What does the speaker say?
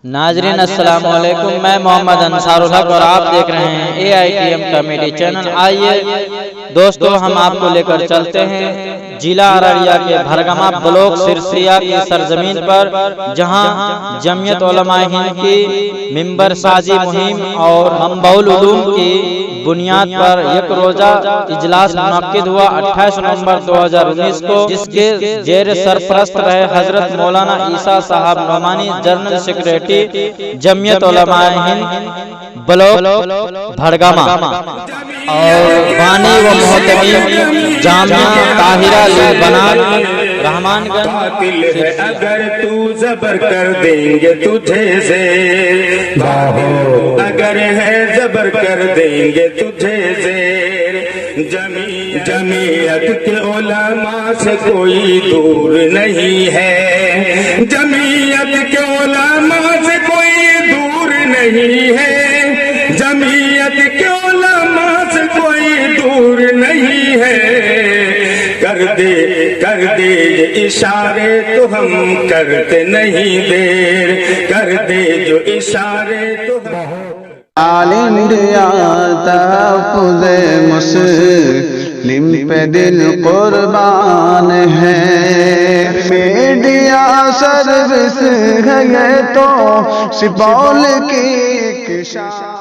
ناظرین السلام علیکم، میں محمد انصار الحق اور آپ دیکھ رہے ہیں AITM کامیڈی چینل۔ آئیے دوستو، ہم آپ کو لے کر چلتے ہیں ضلع ارریہ کے بھرگما بلاک سرسیہ کی سرزمین پر، جہاں جمعیت علماء ہند کی ممبر سازی مہم اور منبع العلوم کی بنیاد پر یک روزہ اجلاس منعقد ہوا 28 نومبر 2019 کو، جس کے زیر سرپرست رہے حضرت مولانا عیسیٰ صاحب نعمانی، جنرل سیکریٹری جمعیت علماء ہند بلاک بھرگما، اور بانی و محتمیم جامعہ طاہرہ لبنان رحمان گنج۔ اگر تو زبر کر دیں گے تجھے سے، اگر ہے زبر کر دیں گے تجھے سے، جمعیت کے علماء سے کوئی دور نہیں ہے، جمعیت کے علماء سے کوئی دور نہیں ہے، جمعیت کے علماء سے کوئی دور نہیں ہے۔ کر دے یہ اشارے تو ہم کرتے نہیں دیر، کر دے جو اشارے تو آل انڈیا تحفظ مسلم پہ دل قربان ہے، میڈیا سروس ہے یہ تو سپول کی ایک شان۔